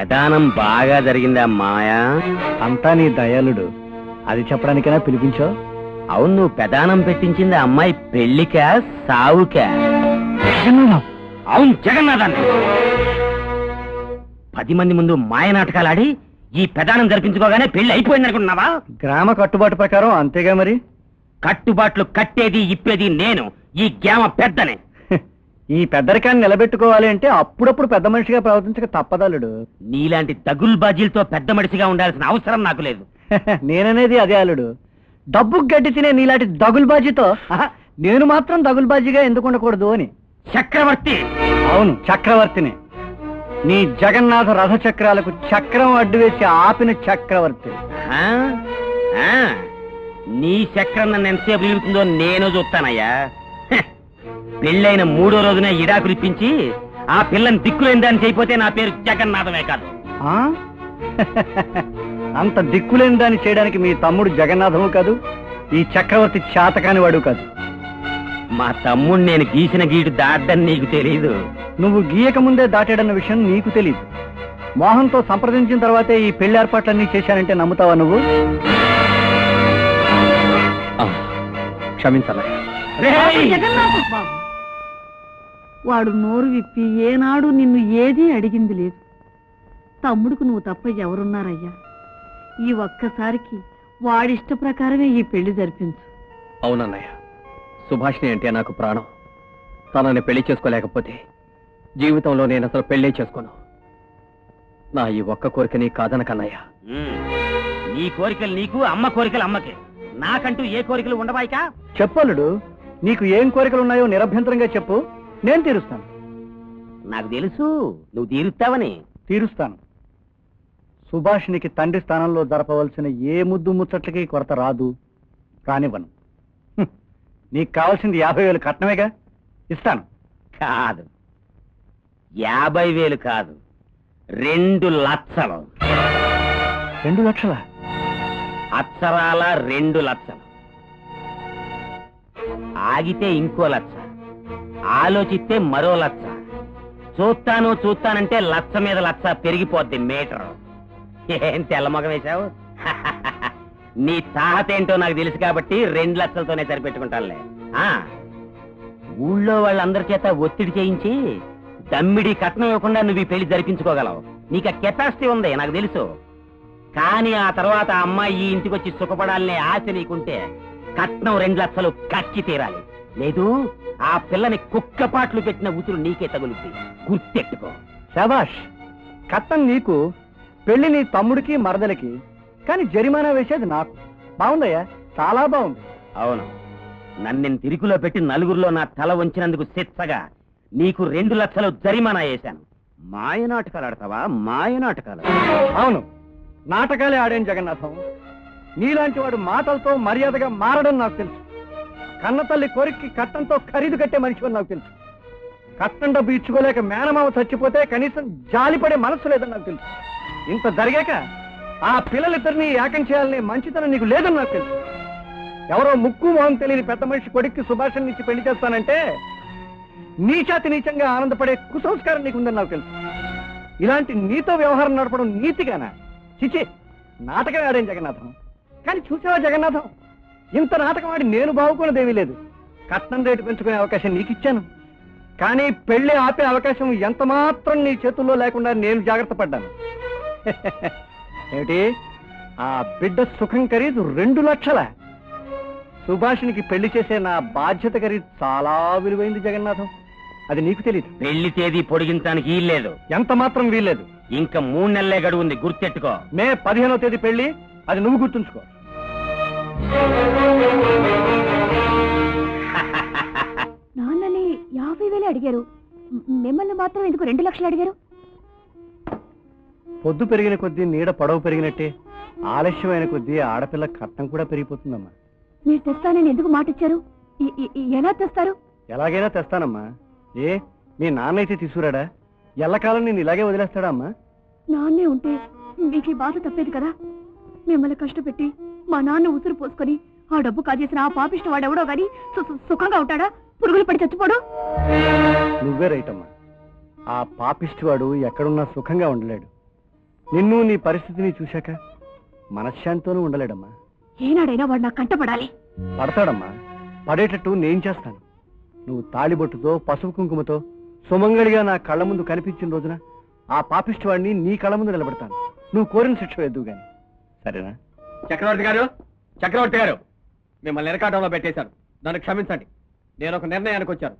పెదానం బాగా జరిగిందా మాయా? అంతా నీ దయాళుడు. అది చెప్పడానికైనా పిలిపించావు? అవును, నువ్వు పెదానం పెట్టించింది అమ్మాయి పెళ్లికా సావుకా? అవును, జగన్నాథాన్ని. 10 మంది ముందు మాయ నాటకాలాడి ఈ పెదానం జరిపించుకోగానే పెళ్లి అయిపోయింది అనుకుంటున్నావా? గ్రామ కట్టుబాటు ప్రకారం అంతేగా మరి. కట్టుబాట్లు కట్టేది ఇప్పేది నేను, ఈ గ్రామ పెద్దనే. ఈ పెద్దరికాన్ని నిలబెట్టుకోవాలి అంటే అప్పుడప్పుడు పెద్ద మనిషిగా ప్రవర్తించక తప్పదలుడు. నీలాంటి దగుల్బాజీలతో పెద్ద మనిషిగా ఉండాల్సిన అవసరం నాకు లేదు. నేననేది అదే అల్లుడు. డబ్బు గడ్డి తినే నీలాంటి దగుల్బాజీతో నేను మాత్రం దగుల్బాజీగా ఎందుకు ఉండకూడదు అని. చక్రవర్తి? అవును, చక్రవర్తిని. నీ జగన్నాథ రథ చక్రాలకు చక్రం అడ్డు వేసి ఆపిన చక్రవర్తి. నీ చక్రం నన్ను ఎంతసేపు నిలుపుతుందో నేను చూస్తానయ్యా. పెళ్ళైన 3వ రోజునే ఇడాకులు ఇప్పించి ఆ పిల్లని దిక్కులేని దాన్ని చేయపోతే నా పేరు జగన్నాథమే కాదు. అంత దిక్కులేని దాన్ని చేయడానికి మీ తమ్ముడు జగన్నాథము కాదు, ఈ చక్రవర్తి చేతకాని వాడు కాదు. మా తమ్ముడు నేను గీసిన గీటు దాటని నీకు తెలీదు. నువ్వు గీయక ముందే దాటాడన్న విషయం నీకు తెలీదు. మోహన్తో సంప్రదించిన తర్వాతే ఈ పెళ్లి ఏర్పాట్లన్నీ చేశానంటే నమ్ముతావా నువ్వు? క్షమించాలి. వాడు నోరు విప్పి ఏనాడు నిన్ను ఏదీ అడిగింది లేదు. తమ్ముడుకు నువ్వు తప్ప ఎవరున్నారయ్యా? ఈ ఒక్కసారికి వాడిష్ట ప్రకారమే ఈ పెళ్లి జరిపించు. అవునన్నయ్య, సుభాషిణి అంటే నాకు ప్రాణం. తనని పెళ్లి చేసుకోలేకపోతే జీవితంలో నేను అసలు పెళ్లే చేసుకోను. నా ఈ ఒక్క కోరికని కాదనకన్నయ్య. నీ కోరికలు నీకు, అమ్మ కోరికలు అమ్మకే. నాకంటూ ఏ కోరికలు ఉండవాయికా? చెప్పలుడు, నీకు ఏం కోరికలు ఉన్నాయో నిరభ్యంతరంగా చెప్పు, నేను తీరుస్తాను. నాకు తెలుసు నువ్వు తీరుస్తావని. తీరుస్తాను. సుభాషినికి తండ్రి స్థానంలో జరపవలసిన ఏ ముద్దు ముచ్చట్లకి కొరత రాదు, రానివ్వను. నీకు కావాల్సింది 50,000 కట్నమేగా, ఇస్తాను. కాదు, 50,000 కాదు, 2 లక్షలు. 2 లక్షలా? అక్షరాల 2 లక్షలు. ఆగితే ఇంకో 1 లక్ష, ఆలోచిస్తే మరో 1 లక్ష. చూస్తానంటే 1 లక్ష మీద 1 లక్ష పెరిగిపోద్ది మీటరు. ఏం తెల్లమొగం వేశావు? నీ తాహతేంటో నాకు తెలుసు కాబట్టి 2 లక్షలతోనే సరిపెట్టుకుంటానులే. ఊళ్ళో వాళ్ళందరి చేత ఒత్తిడి చేయించి దమ్మిడి కట్నం ఇవ్వకుండా నువ్వు ఈ పెళ్లి జరిపించుకోగలవు. నీకు ఆ కెపాసిటీ ఉంది, నాకు తెలుసు. కానీ ఆ తర్వాత ఆ అమ్మాయి ఈ ఇంటికి వచ్చి సుఖపడాలనే ఆశ నీకుంటే కట్నం 2 లక్షలు కచ్చి తీరాలి. లేదు ఆ పిల్లని కుక్కపాట్లు పెట్టిన ఉతురు నీకే తగులుద్ది, గుర్తెట్టుకో. శభాష్, కట్నం నీకు, పెళ్లి నీ తమ్ముడికి మరదలికి, కానీ జరిమానా వేసేది నాకు. బాగుందయ్యా, చాలా బాగుంది. అవును, నన్ను తిరుకులో పెట్టి నలుగురిలో నా తల వంచినందుకు శిక్షగా నీకు 2 లక్షలు జరిమానా వేశాను. మాయ నాటకాలు ఆడతావా? మాయ నాటకాలు. అవును, నాటకాలే ఆడాను జగన్నాథం. నీలాంటి వాడు మాటలతో మర్యాదగా మారడం నాకు తెలుసు. కన్నతల్లి కోరికకి కట్టంతో ఖరీదు కట్టే మనిషి అని నాకు తెలుసు. కట్టం డబ్బు ఇచ్చుకోలేక మేనమామ చచ్చిపోతే కనీసం జాలిపడే మనసు లేదని నాకు తెలుసు. ఇంత జరిగాక ఆ పిల్లలిద్దరినీ ఏకం చేయాలనే మంచితనం నీకు లేదని నాకు తెలుసు. ఎవరో ముక్కు మొహం తెలియని పెద్ద మనిషి కొడుక్కి సుభాషణ ఇచ్చి పెళ్లి చేస్తానంటే నీచాతి నీచంగా ఆనందపడే కుసంస్కారం నీకుందని నాకు తెలుసు. ఇలాంటి నీతో వ్యవహారం నడపడం నీతిగానా? చిచి, నాటకం ఆడాను జగన్నాథం. కానీ చూసావా జగన్నాథం, ఇంత నాటకం ఆడి నేను బాగుకున్నదేమీ లేదు. కట్నం రేటు పెంచుకునే అవకాశం నీకు ఇచ్చాను, కానీ పెళ్లి ఆపే అవకాశం ఎంత మాత్రం నీ చేతుల్లో లేకుండా నేను జాగ్రత్త పడ్డాను. ఏమిటి, ఆ బిడ్డ సుఖం ఖరీదు 2 లక్షల? సుభాషినికి పెళ్లి చేసే నా బాధ్యత ఖరీదు చాలా విలువైంది జగన్నాథం. అది నీకు తెలియదు. పెళ్లి తేదీ పొడిగించడానికి వీల్లేదు. ఎంత మాత్రం వీల్లేదు. ఇంకా 3 నెలలే గడువు ఉంది, గుర్తెట్టుకో. మే 15వ తేదీ పెళ్లి, అది నువ్వు గుర్తుంచుకో. నాన్నని 50,000 అడిగారు, మిమ్మల్ని మాత్రం ఎందుకు 2 లక్షలు అడిగారు? పొద్దు పెరిగిన కొద్దీ నీడ పొడవు పెరిగినట్టే ఆలస్యమైన కొద్దీ ఆడపిల్ల కట్నం కూడా పెరిగిపోతుందమ్మా. మీరు తెస్తానని ఎందుకు మాట ఇచ్చారు? ఎలా తెస్తారు? ఎలాగైనా తెస్తానమ్మా. ఏ, మీ నాన్న అయితే తీసుకురాడా? ఎల్లకాలం నేను ఇలాగే వదిలేస్తాడా అమ్మా? నాన్నే ఉంటే మీకు ఈ బాధ తప్పేది కదా. మిమ్మల్ని కష్టపెట్టి మా నాన్న ఉసురు పోసుకొని ఆ డబ్బు కాజేసిన ఆ పాపిష్ట వాడెవడో గాని సుఖంగా ఉంటాడా? పురుగులు పడి చచ్చిపోడు. నువ్వే రైటమ్మా. ఆ పాపిష్టి వాడు ఎక్కడున్నా సుఖంగా ఉండలేడు. నిన్ను నీ పరిస్థితిని చూశాక మనశ్శాంతితోనూ ఉండలేడమ్మా. ఏనాడైనా వాడు నాకు కంటపడాలి. పడతాడమ్మా, పడేటట్టు నేను చేస్తాను. నువ్వు తాళిబొట్టుతో పసుపు కుంకుమతో సుమంగళిగా నా కళ్ళ ముందు కనిపించిన రోజున ఆ పాపిష్టి వాడిని నీ కళ్ళ ముందు నిలబెడతాను. నువ్వు కోరిన శిక్ష వేద్దువు గాని, సరేనా? చక్రవర్తి గారు మిమ్మల్ని ఎరకాటంలో పెట్టేశాను. నన్ను క్షమించండి. నేను ఒక నిర్ణయానికి వచ్చాను.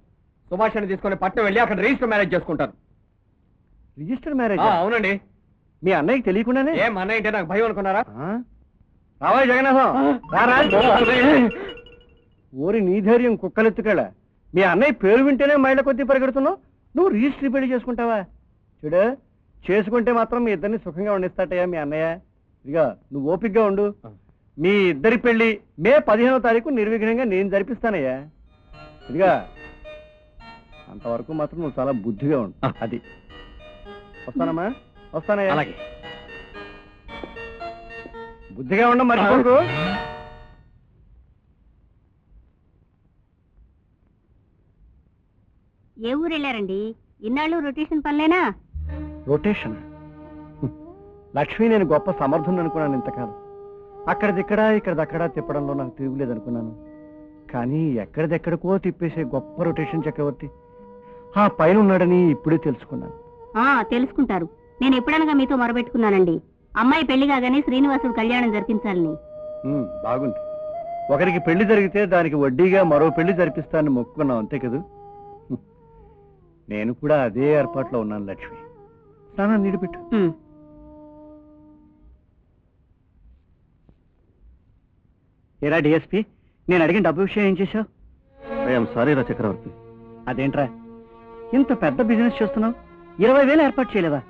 సుభాషిని తీసుకుని పట్నం వెళ్ళి అక్కడ రిజిస్టర్ మ్యారేజ్ చేసుకుంటాను. Register marriage? అవునండి. మీ అన్నయ్యకి తెలియకుండానే? ఏం అన్నయ్య అంటే నాకు భయం అనుకున్నారా? రావా జగన్నాథం, రారా. ఓరి నీ ధైర్యం కుక్కలెత్తుకెళ్ళ. మీ అన్నయ్య పేరు వింటేనే మైళ్ళ కొద్దీ పరిగెడుతున్నావు. నువ్వు రిజిస్టర్ పెళ్లి చేసుకుంటావా? చూడు, చేసుకుంటే మాత్రం మీ ఇద్దరిని సుఖంగా ఉండిస్తాటయ్యా మీ అన్నయ్య. ఇదిగా నువ్వు ఓపికగా ఉండు. మీ ఇద్దరి పెళ్లి మే 15వ తారీఖు నిర్విఘ్నంగా నేను జరిపిస్తానయ్యా. ఇదిగా అంతవరకు మాత్రం నువ్వు చాలా బుద్ధిగా ఉండు. అది వస్తానమ్మా, వస్తానయ్యా. అలాగే. బుద్ధిగా ఉండం మర్చిపోకు. ఏ ఊరు వెళ్ళారండి? ఇన్నాళ్ళు రొటేషన్ పనిలేనా? రొటేషన్? లక్ష్మి, నేను గొప్ప సమర్థుని అనుకున్నాను ఇంతకాలం. అక్కడిదిక్కడా ఇక్కడిదక్కడా తిప్పడంలో నాకు తిరుగులేదనుకున్నాను. కానీ ఎక్కడిదెక్కడికో తిప్పేసే గొప్ప రొటేషన్ చక్రవర్తి ఆ పైన ఉన్నాడని ఇప్పుడే తెలుసుకున్నాను. తెలుసుకుంటారు. నేను ఎప్పుడనగా మీతో మొరబెట్టుకున్నానండి, అమ్మాయి పెళ్లి కాగానే శ్రీనివాసుడు కళ్యాణం జరిపించాలని. బాగుంది. ఒకరికి పెళ్లి జరిగితే దానికి వడ్డీగా మరో పెళ్లి జరిపిస్తానని మొక్కుకున్నాం, అంతే కదా? నేను కూడా అదే ఏర్పాట్లో ఉన్నాను లక్ష్మి. స్నానం నీడిపెట్టు. ఏరా డిఎస్పి, నేను అడిగిన డబ్బు విషయం ఏం చేశావు? ఐఎమ్ సారీ రా చక్రవర్తి. అదేంట్రా ఇంత పెద్ద బిజినెస్ చేస్తున్నావు, 20,000 ఏర్పాటు చేయలేదా?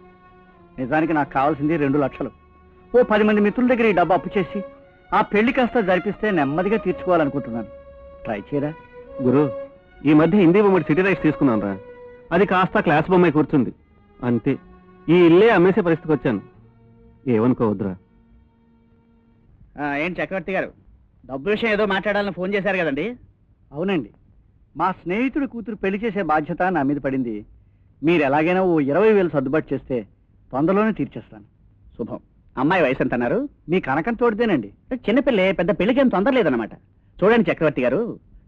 నిజానికి నాకు కావాల్సింది 2 లక్షలు. ఓ 10 మంది మిత్రుల దగ్గర ఈ డబ్బు అప్పు చేసి ఆ పెళ్లి కాస్త జరిపిస్తే నెమ్మదిగా తీర్చుకోవాలనుకుంటున్నాను. ట్రై చేయరా. గురు, ఈ మధ్య హిందీ బొమ్మడి సిటీ రైట్స్ తీసుకున్నాను రా. అది కాస్త క్లాస్ బొమ్మాయి కూర్చుంది అంతే. ఈ ఇల్లే అమ్మేసే పరిస్థితికి వచ్చాను. ఏమనుకోవద్దురా. ఏంటి చక్రవర్తి గారు, డబ్బు విషయం ఏదో మాట్లాడాలని ఫోన్ చేశారు కదండి? అవునండి, మా స్నేహితుడు కూతురు పెళ్లి చేసే బాధ్యత నా మీద పడింది. మీరు ఎలాగైనా ఓ 20,000 సర్దుబాటు చేస్తే తొందరలోనే తీర్చేస్తాను. శుభం. అమ్మాయి వయసు ఎంత అన్నారు? మీ కనకం తోడితేనండి. చిన్నపిల్లే, పెద్ద పెళ్లికేం తొందర లేదన్నమాట. చూడండి చక్రవర్తి గారు,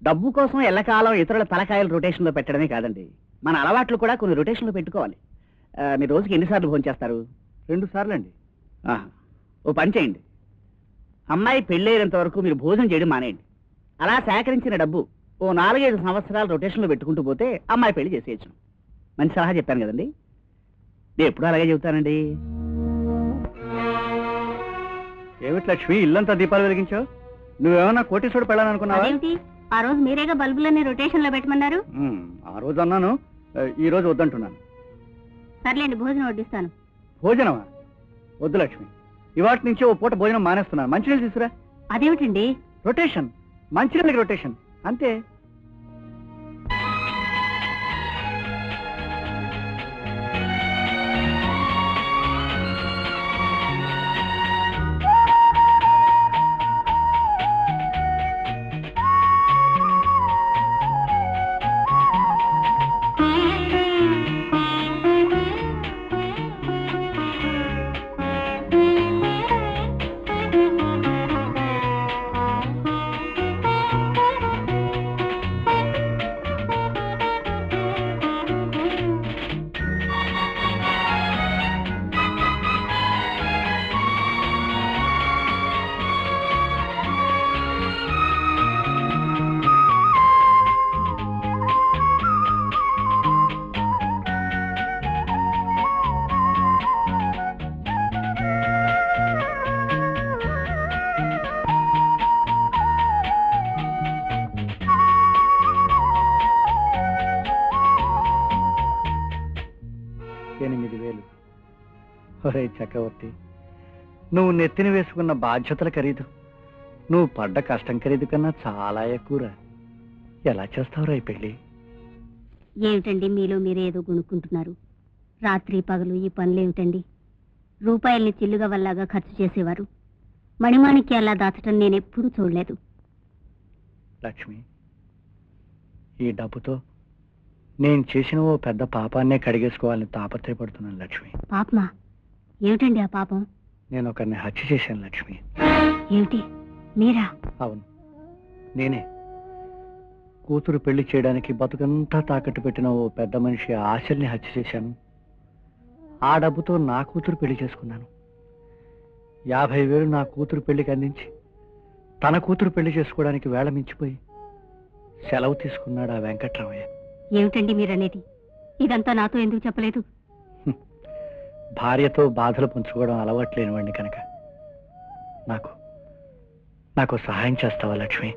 డబ్బు కోసం ఎల్లకాలం ఇతరుల తలకాయలు రొటేషన్లో పెట్టడమే కాదండి, మన అలవాట్లు కూడా కొన్ని రొటేషన్లో పెట్టుకోవాలి. మీరు రోజుకి ఎన్నిసార్లు భోజనం చేస్తారు? 2 సార్లు అండి. ఓ పని చేయండి, అమ్మాయి పెళ్ళైనంత వరకు మీరు భోజనం చేయడం మానేయండి. అలా సేకరించిన డబ్బు ఓ 4-5 సంవత్సరాలు రొటేషన్లో పెట్టుకుంటూ పోతే అమ్మాయి పెళ్లి చేసేయచ్చు. మంచి సలహా చెప్పాను కదండి. నేను ఎప్పుడు అలాగే చెబుతానండి. ఏమిటి లక్ష్మి, ఇల్లంతా దీపాలు వెలిగించావు? నువ్వేమన్నా కోటేశ్వరుడు పెళ్ళాలనుకున్నావా? ఆ రోజు మీరేగా బల్బులన్నీ రొటేషన్ లో పెట్టమన్నారు. ఆ రోజు అన్నాను, ఈ రోజు వద్దంటున్నాను. సర్లేండి, భోజనం వడ్డిస్తాను. భోజనమా? వద్దు లక్ష్మి, ఇవాటి నుంచి ఓ పూట భోజనం మానేస్తున్నాను. మంచినీళ్ళు తీసుకురా. అదేమిటండి? రొటేషన్, మంచినీళ్ళకి రొటేషన్ అంతే. ఒరే చక్రవర్తి, నువ్వు నెత్తిన వేసుకున్న బాధ్యతల ఖరీదు, నువ్వు పడ్డ కష్టం ఖరీదు కన్నా చాలా ఎక్కువరా. ఎలా చేస్తావురా ఈ పెళ్లి? ఏమిటండి మీలో మీరేదో గుణుక్కుంటున్నారు? రాత్రి పగలు ఈ పనులేమిటండి? రూపాయల్ని చిల్లుగా వల్లాగా ఖర్చు చేసేవారు మణిమాణిక్యాల్లా దాచటం నేనెప్పుడూ చూడలేదు. లక్ష్మి, ఈ డబ్బుతో నేను చేసిన ఓ పెద్ద పాపాన్నే కడిగేసుకోవాలని తాపత్రయపడుతున్నాను లక్ష్మి. పాపమా? ఏమిటండి ఆ పాపం? నేను ఒకరిని హత్య చేశాను లక్ష్మి. ఏమిటి, మీరా? అవును, నేనే. కూతురు పెళ్లి చేయడానికి బతుకంతా తాకట్టు పెట్టిన ఓ పెద్ద మనిషి ఆశల్ని హత్య చేశాను. ఆ డబ్బుతో నా కూతురు పెళ్లి చేసుకున్నాను. 50,000 నా కూతురు పెళ్లికి అందించి తన కూతురు పెళ్లి చేసుకోవడానికి వేళ మించిపోయి సెలవు తీసుకున్నాడు ఆ వెంకట్రామయ్య. ఏమిటండి మీరనేది? ఇదంతా నాతో ఎందుకు చెప్పలేదు? భార్యతో బాధలు పంచుకోవడం అలవాట్లేని వాడిని కనుక. నాకు సహాయం చేస్తావా లక్ష్మి?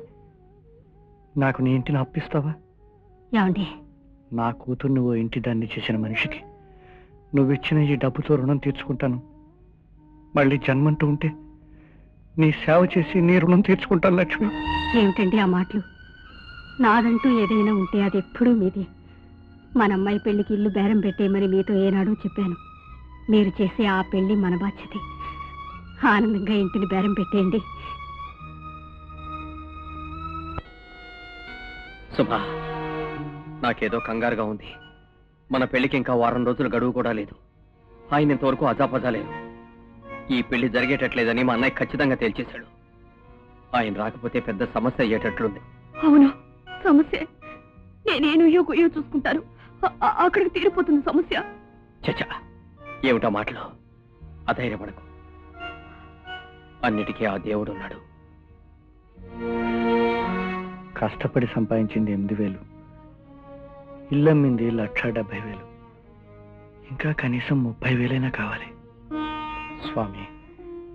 నాకు నీ ఇంటిని అప్పిస్తావా? ఏమండి, నా కూతురు నువ్వు ఇంటి దాన్ని చేసిన మనిషికి నువ్విచ్చిన ఈ డబ్బుతో రుణం తీర్చుకుంటాను. మళ్ళీ జన్మంటూ ఉంటే నీ సేవ చేసి నీ రుణం తీర్చుకుంటాను లక్ష్మి. ఏమిటండి ఆ మాటలు? నాదంటూ ఏదైనా ఉంటే అది ఎప్పుడూ మీదే. మన అమ్మాయి పెళ్లికి ఇల్లు బేరం పెట్టేయమని మీతో ఏనాడో చెప్పాను. మీరు చేసే ఆ పెళ్లి మన బాధ్యతే. ఆనందంగా ఇంటిని బేరం పెట్టేయండి. సుభా, నాకేదో కంగారుగా ఉంది. మన పెళ్లికి ఇంకా వారం రోజులు గడువు కూడా లేదు. ఆయన ఇంతవరకు అజాపజా లేదు. ఈ పెళ్లి జరిగేటట్లేదని మా అన్నయ్య ఖచ్చితంగా తేల్చేశాడు. ఆయన రాకపోతే పెద్ద సమస్య అయ్యేటట్లుంది. అవును, సమస్య. నేనేను గుయ్యో చూసుకుంటాను. అక్కడికి తీరిపోతుంది సమస్య. చచ్చా, ఏమిటా మాటలు? అధైర్యపడకు. అన్నిటికీ ఆ దేవుడున్నాడు. కష్టపడి సంపాదించింది 8,000, ఇల్లమ్మింది 1,70,000. ఇంకా కనీసం 30,000 కావాలి. స్వామి,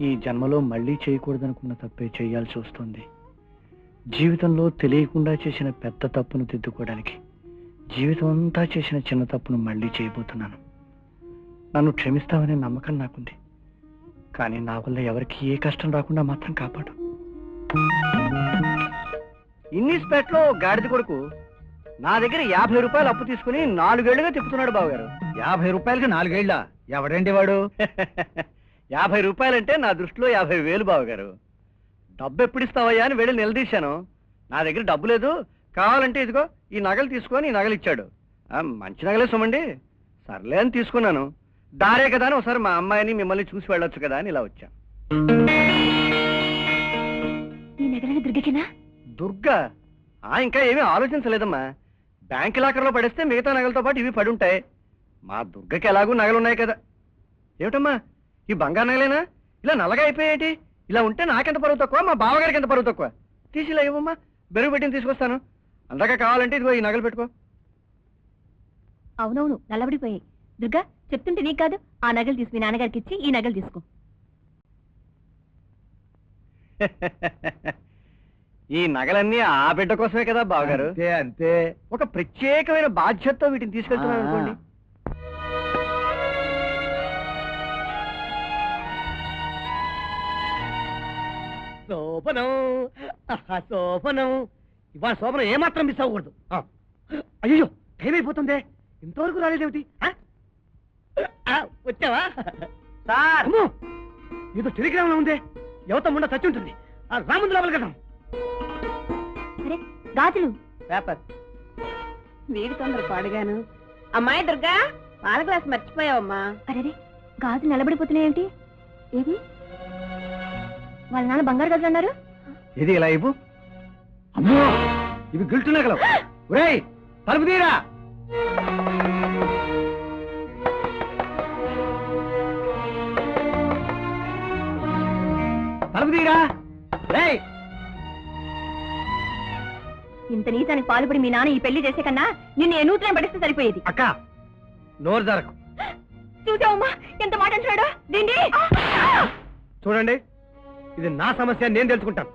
ఈ జన్మలో మళ్ళీ చేయకూడదనుకున్న తప్పే చేయాల్సి వస్తుంది. జీవితంలో తెలియకుండా చేసిన పెద్ద తప్పును దిద్దుకోవడానికి జీవితం అంతా చేసిన చిన్న తప్పును మళ్ళీ చేయబోతున్నాను. నన్ను క్షమిస్తావనే నమ్మకం నాకుంది. కానీ నా వల్ల ఎవరికి ఏ కష్టం రాకుండా మాత్రం కాపాడు. ఇన్నిస్పేట్లో గాడిద కొడుకు నా దగ్గర 50 రూపాయలు అప్పు తీసుకుని 4 ఏళ్లుగా తిప్పుతున్నాడు బావగారు. 50 రూపాయలకి 4 ఏళ్ళ? ఎవడండి వాడు? 50 రూపాయలంటే నా దృష్టిలో 50,000 బావగారు. డబ్బు ఎప్పుడు ఇస్తావయ్యా అని వెళ్ళి నిలదీశాను. నా దగ్గర డబ్బు లేదు, కావాలంటే ఇదిగో ఈ నగలు తీసుకొని ఈ నగలు ఇచ్చాడు. మంచి నగలే సుమండి. సర్లే అని తీసుకున్నాను. దారే కదా అని ఒకసారి మా అమ్మాయిని మిమ్మల్ని చూసి వెళ్ళొచ్చు కదా అని ఇలా వచ్చా. ఈ నగలని దుర్గకేనా? దుర్గా? ఇంకా ఏమీ ఆలోచించలేదమ్మా. బ్యాంక్ లాకర్లో పడేస్తే మిగతా నగలతో పాటు ఇవి పడి ఉంటాయి. మా దుర్గకి ఎలాగూ నగలున్నాయి కదా. ఏమిటమ్మా, ఈ బంగారు నగలేనా? ఇలా నల్లగా అయిపోయేటి? ఇలా ఉంటే నాకెంత పరువు తక్కువ, మా బావగారికి ఎంత పరువు తక్కువ? తీసి ఇలా ఇవ్వమ్మా, బెరుగు పెట్టిన తీసుకొస్తాను. అందాక కావాలంటే ఇదిగో ఈ నగలు పెట్టుకో. అవునవును, నల్లబడిపోయాయి. దుర్గా, చెప్తుంటే నీకు కాదు. ఆ నగలు తీసి మీ నాన్నగారికి ఇచ్చి ఈ నగలు తీసుకో. ఈ నగలన్నీ ఆ బిడ్డ కోసమే కదా బావగారు. అంతే. ఒక ప్రత్యేకమైన బాధ్యతతో వీటిని తీసుకెళ్తున్నాను అనుకోండి. శోభనం, శోభనం. ఇవాళ శోభనం ఏమాత్రం మిస్ అవ్వకూడదు. అయ్యో, టైం అయిపోతుంది. ఇంతవరకు రాలేదేమిటి? వచ్చావా సార్? ఏదో టెలిగ్రామ్ లో ఉందే. యువత ముండ చచ్చి ఉంటుంది. రాముందు లోపల కదా. గాజులు, పేపర్. వీడి తొందర పాడుగాను. అమ్మాయి దుర్గా, పాల గ్లాస్ మర్చిపోయావమ్మా. అరే, గాజులు నిలబడిపోతున్నాయేంటి? ఏది? వాళ్ళ నాన్న బంగారు గాజులు అన్నారు. ఇది ఇలా ఇవ్వు. అమ్మో, ఇవి గిల్టు నగలు. ఒరేయ్, తలుపు తీరా. తలుపు తీరా. రేయ్, ఇంత నీచానికి పాల్పడి మీ నాన్న ఈ పెళ్లి చేసే కన్నా నిన్ను ఎనూతనే పడిస్తే సరిపోయేది. అక్క, నోరు జరకు. చూసావమ్మా ఎంత మాట అంటున్నాడు. దీన్ని చూడండి, ఇది నా సమస్య, నేను తెలుసుకుంటాను.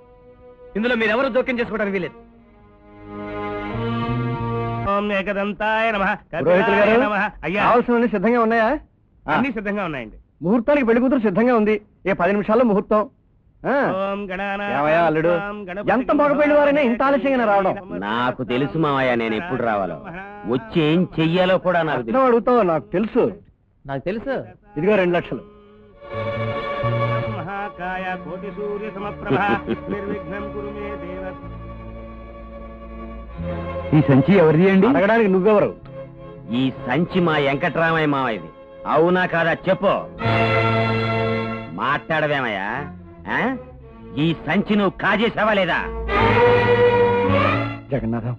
ఇందులో మీరెవరూ జోక్యం చేసుకోవడానికి వీలేదు. కావాల్సినవన్నీ సిద్ధంగా ఉన్నాయా? అన్ని సిద్ధంగా ఉన్నాయండి. ముహూర్తానికి పెళ్లి కూతురు సిద్ధంగా ఉంది. 10 నిమిషాల్లో ముహూర్తం. ఏమయ్యా అల్లుడు, ఎంత మగ పెళ్లి వారైనా ఇంత ఆలస్యంగా రావడం? నాకు తెలుసు మావయ్య, నేను ఎప్పుడు రావాలో, వచ్చి ఏం చెయ్యాలో కూడా నాకు తెలుసు. అడుగుతావు? నాకు తెలుసు. నాకు తెలుసు. ఇదిగో 2 లక్షలు. ఈ సంచి ఎవరిది అండి? అడగడానికి నువ్వెవరు? ఈ సంచి మా వెంకట్రామయ్య మావయ్యది. అవునా కాదా చెప్పు. మాట్లాడవేమయ్యా? ఆ? ఈ సంచి నువ్వు కాజేసావా లేదా? జగన్నాథం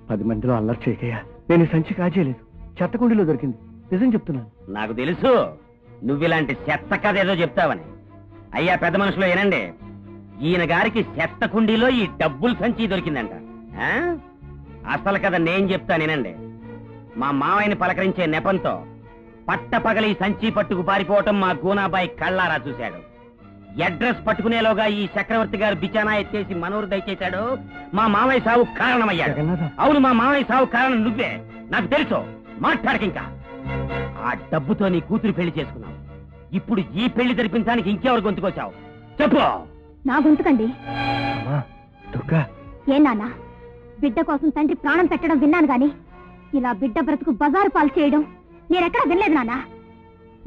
10 మందిలో అల్లరి చేయకయ్యా. నేను ఈ సంచి కాజేయలేదు, చెత్తకుండీలో దొరికింది. నిజం చెప్తున్నాను. నాకు తెలుసు నువ్విలాంటి చెత్త కథ ఏదో చెప్తావని. అయ్యా పెద్ద మనుషులు వినండి, ఈయన గారికి చెత్త కుండీలో ఈ డబ్బులు సంచి దొరికిందంట. ఆ? అసలు కథ నేను చెప్తాను వినండి. మా మావయ్యని పలకరించే నెపంతో పట్టపగలి సంచి పట్టుకు పారిపోవటం మా గూనాబాయి కళ్ళారా చూశాడు. అడ్రస్ పట్టుకునేలోగా ఈ చక్రవర్తి గారు బిచానా ఎత్తేసి మనూరు దయచేశాడు. మా మావయ్య సావు కారణమయ్యాడు. అవును, మా మావయ్య సావు కారణం నువ్వే. నాకు తెలుసు, మాట్లాడకింకా. ఆ డబ్బుతో నీ కూతురు పెళ్లి చేసుకున్నావు. ఇప్పుడు ఈ పెళ్లి జరిపించడానికి ఇంకెవరు గొంతుకొచ్చావు చెప్పు. నా గొంతుకండి. దుర్గా, ఏ నాన్న, బిడ్డ కోసం తండ్రి ప్రాణం పెట్టడం విన్నాను గాని ఇలా బిడ్డ బ్రతుకు బజారు పాలు చేయడం నేనెక్కడా వినలేదు నాన్న.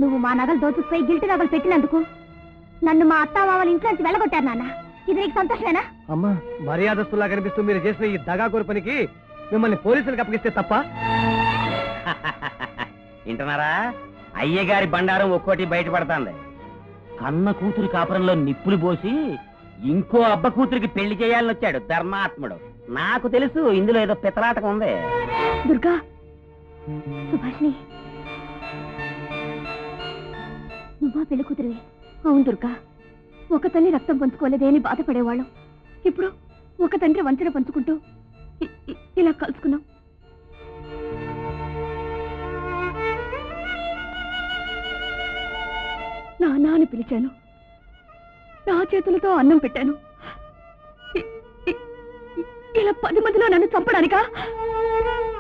నువ్వు మా నగలు దోచుకుపోయి గిల్టి నగలు పెట్టినందుకు నన్ను మా అత్తామామల ఇంట్లో నుంచి వెళ్ళగొట్టారు నాన్న. ఇది నీకు సంతోషమేనా? అమ్మా, మర్యాదస్తులా కనిపిస్తూ మీరు చేసిన ఈ దగాకోరు పనికి మిమ్మల్ని పోలీసులకు అప్పగిస్తే తప్ప? వింటున్నారా? అయ్యగారి బండారం ఒక్కోటి బయటపడుతుంది. కన్న కూతురి కాపురంలో నిప్పులు పోసి ఇంకో అబ్బ కూతురికి పెళ్లి చేయాలని వచ్చాడు ధర్మాత్ముడు. నాకు తెలుసు ఇందులో ఏదో పితలాటకం ఉంది. దుర్గా, సుభాష్ని, నువ్వా పెళ్లి కూతురివి? అవును దుర్గా, ఒక తల్లి రక్తం పంచుకోలేదే అని బాధపడేవాళ్ళం. ఇప్పుడు ఒక తండ్రి వంచన పంచుకుంటూ ఇలా కలుసుకున్నాం. నాన్న అని పిలిచాను, నా చేతులతో అన్నం పెట్టాను. ఇలా 10 మందిలో నన్ను చంపడానికా?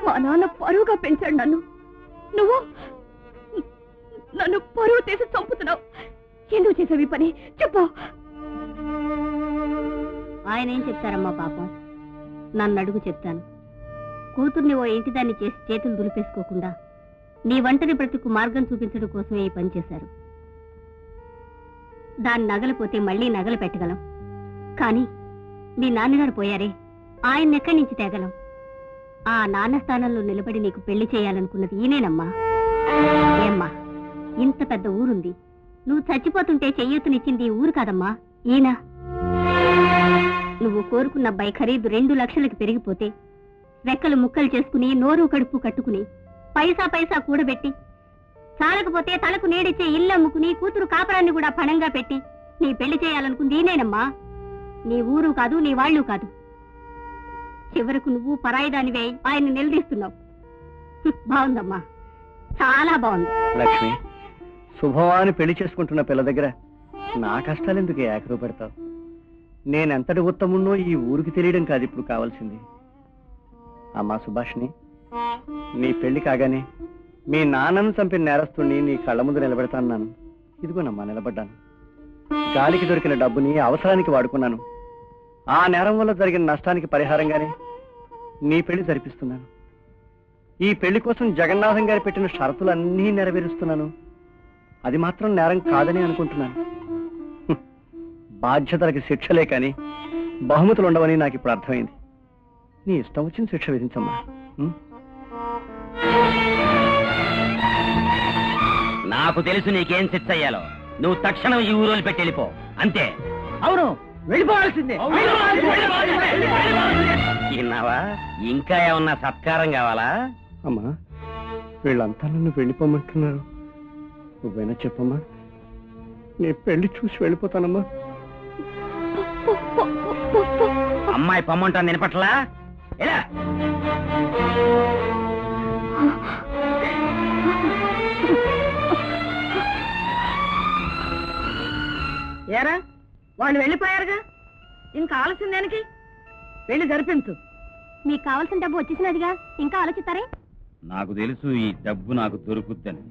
మా నాన్న పరువుగా పెంచాడు నన్ను. నువ్వు నన్ను పరువు తీసి చంపుతున్నావు. ఎందుకు చేసావు ఈ పని చెప్పు. ఆయన ఏం చెప్తారమ్మా పాపం, నన్ను అడుగు చెప్తాను. కూతుర్ని ఓ ఇంటిదాన్ని చేసి చేతులు దులిపేసుకోకుండా నీ ఒంటరి బ్రతుకు మార్గం చూపించడం కోసమే ఈ పని చేశారు. దాని నగలపోతే మళ్ళీ నగలు పెట్టగలం, కానీ మీ నాన్నగారు పోయారే, ఆయన ఎక్కడి నుంచి తేగలం? ఆ నాన్న స్థానంలో నిలబడి నీకు పెళ్లి చేయాలనుకున్నది ఈయనేనమ్మా. ఏమ్మా, ఇంత పెద్ద ఊరుంది, నువ్వు చచ్చిపోతుంటే చెయ్యొత్తునిచ్చింది ఈ ఊరు కాదమ్మా, ఈయన. నువ్వు కోరుకున్న అబ్బాయి ఖరీదు 2 లక్షలకి పెరిగిపోతే రెక్కలు ముక్కలు చేసుకుని నోరు కడుపు కట్టుకుని పైసా పైసా కూడబెట్టి చాలకపోతే తలకు నీడిచ్చే ఇల్లు అమ్ముకుని కూతురు కాపరాన్ని కూడా పణంగా పెట్టి నీ పెళ్లి చేయాలనుకుంది ఈయనేనమ్మా. నీ ఊరు కాదు, నీ వాళ్ళు కాదు. చివరకు నువ్వు పరాయిదానివే ఆయన నిలదీస్తున్నావు. బాగుందమ్మా, చాలా బాగుంది. లక్ష్మి, శుభవాన్ని పెళ్లి చేసుకుంటున్న పిల్ల దగ్గర నా కష్టాలెందుకు ఏకరూ పెడతావు? నేనెంతటి ఉత్తమున్నో ఈ ఊరికి తెలియడం కాదు ఇప్పుడు కావాల్సింది. అమ్మా సుభాష్ని, నీ పెళ్లి కాగానే మీ నాన్నను చంపిన నేరస్తుణ్ణి నీ కళ్ళ ముందు నిలబెడతాను. ఇదిగోనమ్మా నిలబడ్డాను. గాలికి దొరికిన డబ్బుని అవసరానికి వాడుకున్నాను. ఆ నేరం వల్ల జరిగిన నష్టానికి పరిహారంగానే నీ పెళ్లి జరిపిస్తున్నాను. ఈ పెళ్లి కోసం జగన్నాథం గారు పెట్టిన షరతులన్నీ నెరవేరుస్తున్నాను. అది మాత్రం నేరం కాదని అనుకుంటున్నాను. బాధ్యతలకి శిక్షలే కానీ బహుమతులు ఉండవని నాకు ఇప్పుడు అర్థమైంది. నీ ఇష్టం వచ్చిన శిక్ష విధించమ్మా. నాకు తెలుసు నీకేం శిక్ష అయ్యాలో. నువ్వు తక్షణం ఈ ఊరు పెట్టి వెళ్ళిపో, అంతే. అవును, వెళ్ళిపోవాల్సిందే. విన్నావా? ఇంకా ఏమన్నా సత్కారం కావాలా? అమ్మా, వీళ్ళంతా నన్ను వెళ్ళిపోమంటున్నారు. నువ్వైనా చెప్పమ్మా, నీ పెళ్లి చూసి వెళ్ళిపోతానమ్మా. అమ్మాయి పొమ్మంటాను వినపట్లా? ఎలా? ఏరా, వాళ్ళు వెళ్ళిపోయారుగా, ఇంకా ఆలస్యం దానికి వెళ్ళి జరిపించు. మీకు కావాల్సిన డబ్బు వచ్చేసినదిగా, ఇంకా ఆలోచిస్తారే? నాకు తెలుసు ఈ డబ్బు నాకు దొరుకుద్దని.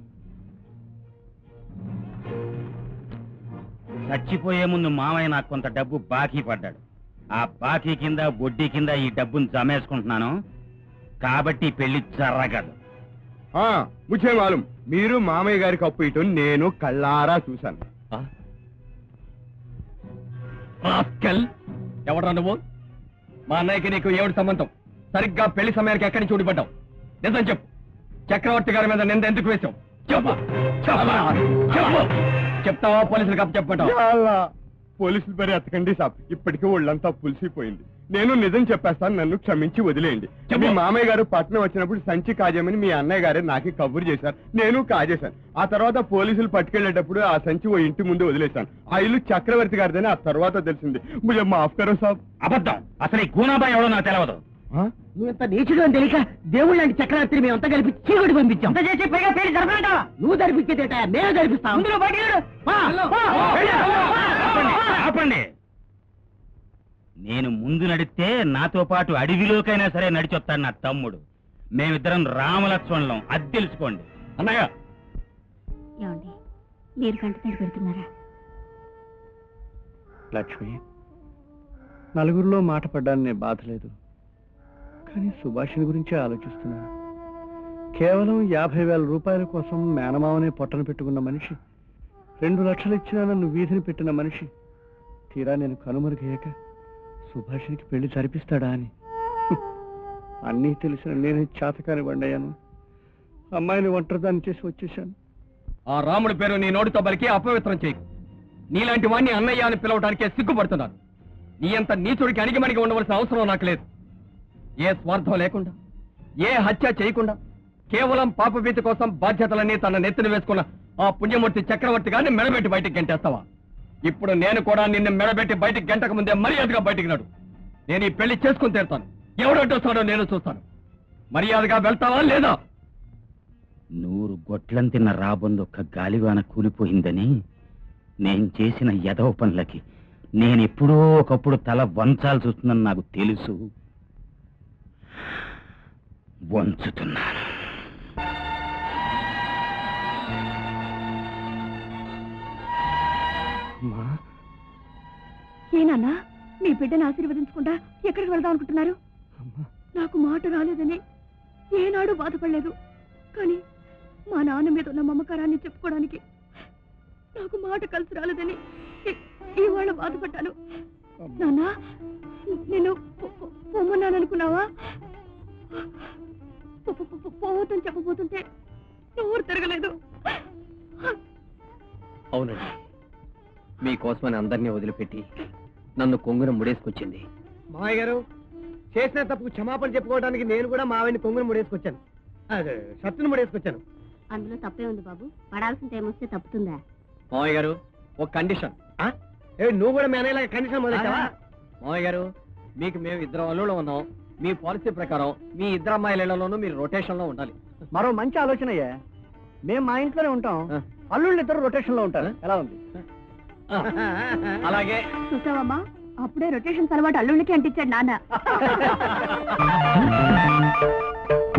చచ్చిపోయే ముందు మామయ్య నాకు కొంత డబ్బు బాకీ పడ్డాడు. ఆ బాకీ కింద వడ్డీ కింద ఈ డబ్బును జమేసుకుంటున్నాను. కాబట్టి పెళ్లి జరగదు. ముచ్చే మాలం, మీరు మామయ్య గారికి అప్పు ఇటు నేను కళ్ళారా చూశాను. ఎవడరా నువ్వు? మా అన్నయ్యకి నీకు ఏమిటి సంబంధం? సరిగ్గా పెళ్లి సమయానికి ఎక్కడి నుంచి ఊడిపడ్డావు? నిజం చెప్పు. చక్రవర్తి గారి మీద నింద ఎందుకు వేశావు? చెప్పు. చెప్తావా పోలీసులకు అప్పు చెప్పమంటావా? అలా పోలీసులు మరి ఎత్తకండి సాబ్, ఇప్పటికీ ఒళ్ళంతా పులిసిపోయింది. నేను నిజం చెప్పేస్తాను, నన్ను క్షమించి వదిలేయండి. మీ మామయ్య గారు పట్నం వచ్చినప్పుడు సంచి కాజేమని మీ అన్నయ్య గారే నాకే కబురు చేశారు. నేను కాజేశాను. ఆ తర్వాత పోలీసులు పట్టుకెళ్లేటప్పుడు ఆ సంచి ఓ ఇంటి ముందు వదిలేశాను. ఆ ఇల్లు చక్రవర్తి గారిదని ఆ తర్వాత తెలిసింది. ముజే మాఫ్ కరో సాబ్. అబద్ధం. అసలు ఈ గూనాబాయ్ ఎవడో నాకు తెలియదు. నువ్వు ఇంత నీచుడు అని తెలియక దేవుళ్ళ లాంటి చక్రవర్తిని మేమంతా కలిపి చీకటి పంపించాం. చేసి పైగా పేరు జరపనంటావా? నువ్వు జరిపించేదేట మేము జరిపిస్తాం. ఆపండి. నేను ముందు నడిస్తే నాతో పాటు అడవిలోకైనా సరే నడిచొస్తాడు నా తమ్ముడు. మేమిద్దరం రామలక్ష్మణులం, అది తెలుసుకోండి. అన్నయ్య ఏమండి మీరు కంటి పెడుతున్నారా? లక్ష్మి, నలుగురిలో మాట పడ్డాన్ని బాధ లేదు, కానీ సుభాషిని గురించే ఆలోచిస్తున్నాను. కేవలం 50,000 రూపాయల కోసం మేనమావనే పొట్టన పెట్టుకున్న మనిషి, 2 లక్షలు ఇచ్చినా నన్ను వీధిని పెట్టిన మనిషి, తీరా నేను కనుమరుగయ్యాక సుభాషినికి పెళ్లి జరిపిస్తాడా అని అన్నీ తెలిసిన నేనే చాతకాని వండయ్యాను. అమ్మాయిని ఒంటరిదాన్ని చేసి వచ్చేశాను. ఆ రాముడి పేరు నీ నోటితో బలికి అపవిత్రం చేయకు. నీలాంటి వాడిని అన్నయ్య అని పిలవడానికే సిగ్గుపడుతున్నాను. నీ అంత నీచుడికి అణిగిమణిగి ఉండవలసిన అవసరం నాకు లేదు. ఏ స్వార్థం లేకుండా, ఏ హత్య చేయకుండా, కేవలం పాపభీతి కోసం బాధ్యతలన్నీ తన నెత్తిన వేసుకున్న ఆ పుణ్యమూర్తి చక్రవర్తి గారిని మెడబెట్టి బయటికి గెంటేస్తావా? ఇప్పుడు నేను కూడా నిన్ను మెడబెట్టి బయటికి గంటకు ముందే మర్యాదగా బయటికి నడు. నేను ఈ పెళ్లి చేసుకుని తీరుతాను. ఎవడొస్తాడో నేను చూస్తాను. మర్యాదగా వెళ్తావా లేదా? 100 గొట్లం తిన్న రాబొందొక్క గాలివాన కూలిపోయిందని నేను చేసిన ఎదవ పనులకి నేనెప్పుడో ఒకప్పుడు తల వంచాల్సి వస్తుందని నాకు తెలుసు. వంచుతున్నాను. ఏనాన్నా మీ బిడ్డను ఆశీర్వదించకుండా ఎక్కడికి వెళ్దాం అనుకుంటున్నారు? నాకు మాట రాలేదని ఏనాడు బాధపడలేదు, కానీ మా నాన్న మీద ఉన్న మమకారాన్ని చెప్పుకోవడానికి నాకు మాట కలిసి రాలేదని ఇవాళ బాధపడ్డాను. నాన్నా నేను పొమ్మన్నాను అనుకున్నావా? పోవద్దని చెప్పబోతుంటే నోరు తిరగలేదు. అవునండి, మీకోసమని అందరినీ వదిలిపెట్టి నన్ను కొంగున ముడేసుకొచ్చింది. మావయ్య గారు, చేసిన తప్పుకు క్షమాపణ చెప్పుకోవడానికి నేను కూడా మావయ్యని కొంగున ముడేసుకొచ్చాను. అదే షర్టును ముడేసుకొచ్చాను. అందులో తప్పే ఉంది బాబు, పడాల్సిన టైం వస్తే తప్పుతుందా? మావయ్య గారు, ఒక కండిషన్. నువ్వు కూడా మేనేలాగా కండిషన్ మొదలెట్టావా? మావయ్య గారు, మీకు మేము 2 అల్లుళ్ళు ఉన్నాం. మీ పాలసీ ప్రకారం మీ 2 అమ్మాయిలలోనూ మీరు రొటేషన్ లో ఉండాలి. మరో మంచి ఆలోచన అయ్యా. మేము మా ఇంట్లోనే ఉంటాం, అల్లుళ్ళు 2 రొటేషన్ లో ఉంటారు. ఎలా ఉంది? అలాగే. చూసావమ్మా, అప్పుడే రొటేషన్ అలవాటు అల్లుళ్ళకి అంటించాడు నాన్న.